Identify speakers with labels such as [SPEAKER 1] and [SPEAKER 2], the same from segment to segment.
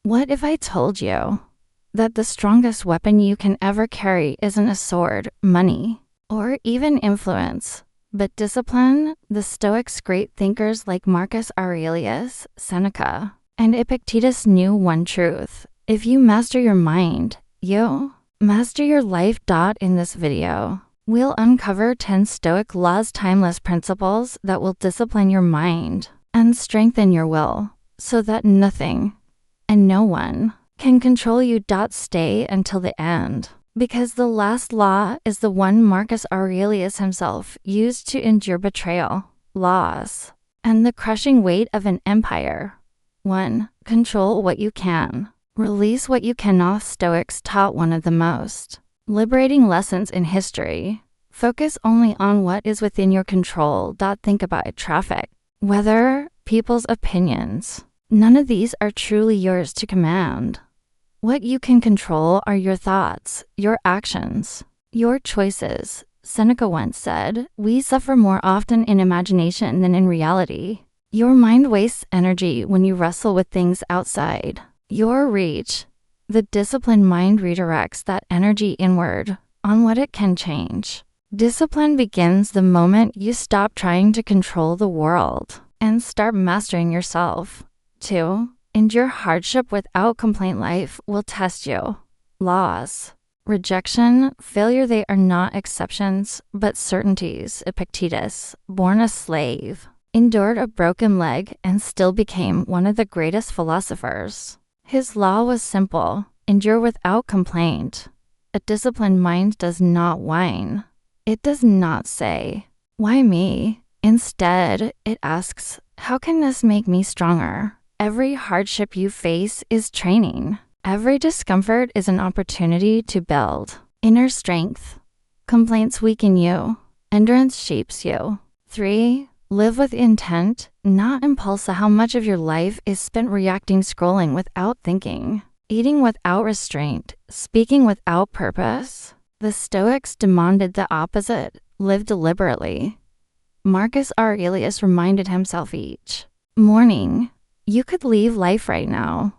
[SPEAKER 1] What if I told you that the strongest weapon you can ever carry isn't a sword, money, or even influence, but discipline? The Stoics, great thinkers like Marcus Aurelius, Seneca, and Epictetus knew one truth. If you master your mind, you master your life. In this video, we'll uncover 10 Stoic laws, timeless principles that will discipline your mind and strengthen your will so that nothing and no one can control you. Stay until the end, because the last law is the one Marcus Aurelius himself used to endure betrayal, loss, and the crushing weight of an empire. 1. Control what you can. Release what you cannot. Stoics taught one of the most liberating lessons in history. Focus only on what is within your control. Think about traffic, weather, people's opinions. None of these are truly yours to command. What you can control are your thoughts, your actions, your choices. Seneca once said, "We suffer more often in imagination than in reality." Your mind wastes energy when you wrestle with things outside your reach. The disciplined mind redirects that energy inward on what it can change. Discipline begins the moment you stop trying to control the world and start mastering yourself. 2. Endure hardship without complaint. Life will test you. Loss, rejection, failure, they are not exceptions, but certainties. Epictetus, born a slave, endured a broken leg and still became one of the greatest philosophers. His law was simple: endure without complaint. A disciplined mind does not whine. It does not say, "Why me?" Instead, it asks, "How can this make me stronger?" Every hardship you face is training. Every discomfort is an opportunity to build inner strength. Complaints weaken you. Endurance shapes you. 3. Live with intent, not impulse. How much of your life is spent reacting, scrolling without thinking, eating without restraint, speaking without purpose? The Stoics demanded the opposite: live deliberately. Marcus Aurelius reminded himself each morning, "You could leave life right now."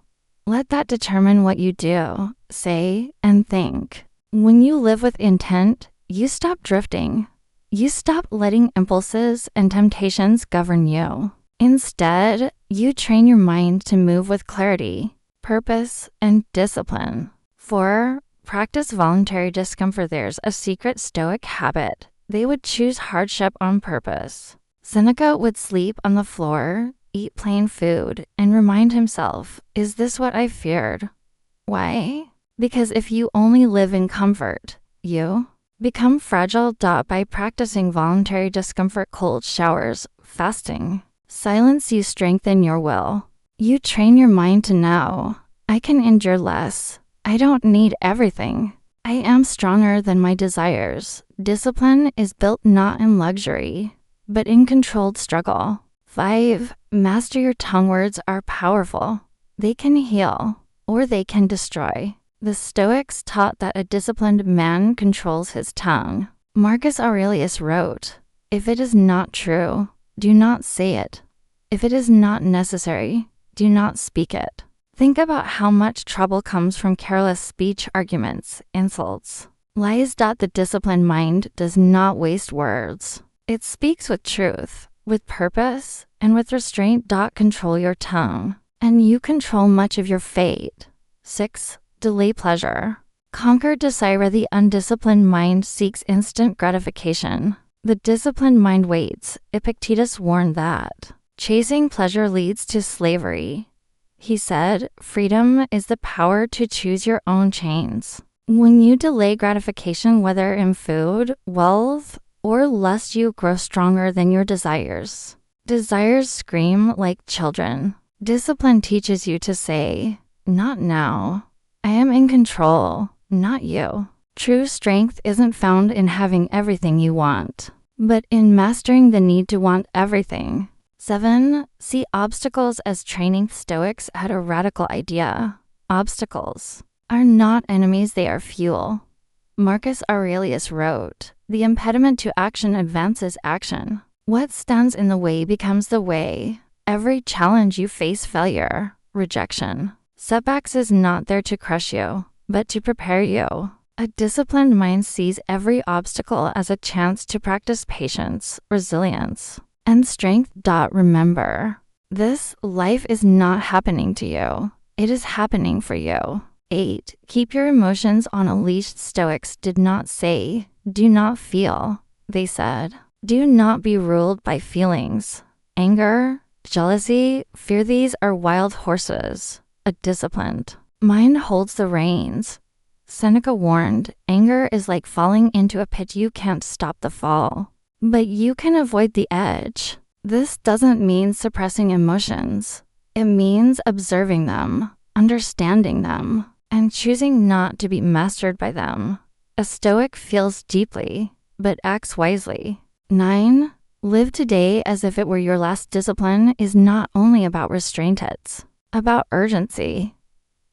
[SPEAKER 1] Let that determine what you do, say, and think. When you live with intent, you stop drifting. You stop letting impulses and temptations govern you. Instead, you train your mind to move with clarity, purpose, and discipline. 4. Practice voluntary discomfort. There's a secret Stoic habit. They would choose hardship on purpose. Seneca would sleep on the floor, eat plain food, and remind himself, "Is this what I feared?" Why? Because if you only live in comfort, you become fragile. By practicing voluntary discomfort, cold showers, fasting, silence, you strengthen your will. You train your mind to know, "I can endure less. I don't need everything. I am stronger than my desires." Discipline is built not in luxury, but in controlled struggle. 5. Master your tongue. Words are powerful. They can heal, or they can destroy. The Stoics taught that a disciplined man controls his tongue. Marcus Aurelius wrote, "If it is not true, do not say it. If it is not necessary, do not speak it." Think about how much trouble comes from careless speech, arguments, insults, lies. The disciplined mind does not waste words. It speaks with truth, with purpose, and with restraint. Control your tongue, and you control much of your fate. 6. Delay pleasure. Conquer desire. The undisciplined mind seeks instant gratification. The disciplined mind waits. Epictetus warned that chasing pleasure leads to slavery. He said, "Freedom is the power to choose your own chains." When you delay gratification, whether in food, wealth, or lust, you grow stronger than your desires. Desires scream like children. Discipline teaches you to say, "Not now. I am in control, not you." True strength isn't found in having everything you want, but in mastering the need to want everything. 7. See obstacles as training. Stoics had a radical idea. Obstacles are not enemies, they are fuel. Marcus Aurelius wrote, "The impediment to action advances action. What stands in the way becomes the way." Every challenge you face, failure, rejection, Setbacks is not there to crush you, but to prepare you. A disciplined mind sees every obstacle as a chance to practice patience, resilience, and strength. Remember, this life is not happening to you. It is happening for you. 8. Keep your emotions on a leash. Stoics did not say, do not feel. They said, do not be ruled by feelings. Anger, jealousy, fear, these are wild horses. A disciplined mind holds the reins. Seneca warned, anger is like falling into a pit. You can't stop the fall, but you can avoid the edge. This doesn't mean suppressing emotions. It means observing them, understanding them, and choosing not to be mastered by them. A Stoic feels deeply, but acts wisely. 9. Live today as if it were your last. Discipline is not only about restraint, it's about urgency.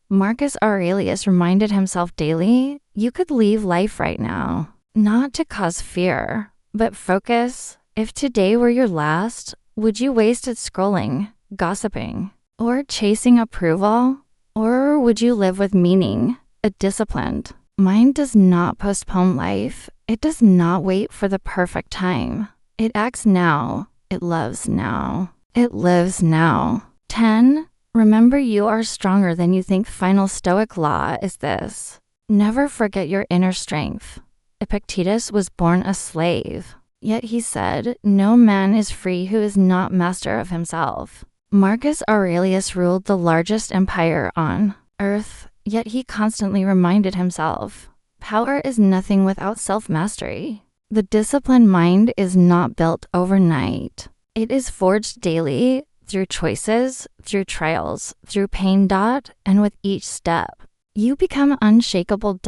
[SPEAKER 1] Marcus Aurelius reminded himself daily, you could leave life right now, not to cause fear, but focus. If today were your last, would you waste it scrolling, gossiping, or chasing approval? Or would you live with meaning? A disciplined mind does not postpone life. It does not wait for the perfect time. It acts now. It loves now. It lives now. 10. Remember, you are stronger than you think. Final Stoic law is this: never forget your inner strength. Epictetus was born a slave, yet he said, no man is free who is not master of himself. Marcus Aurelius ruled the largest empire on earth, yet he constantly reminded himself, power is nothing without self-mastery. The disciplined mind is not built overnight. It is forged daily, through choices, through trials, through pain. And with each step, you become unshakable.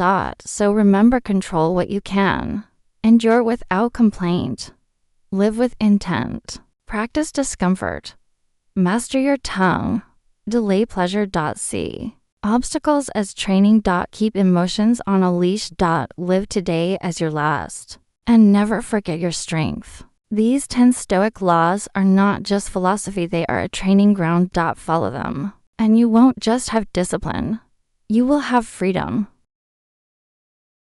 [SPEAKER 1] So remember, control what you can. Endure without complaint. Live with intent. Practice discomfort. Master your tongue. Delay pleasure. See obstacles as training. Keep emotions on a leash. Live today as your last. And never forget your strength. These 10 Stoic laws are not just philosophy, they are a training ground. Follow them, and you won't just have discipline, you will have freedom.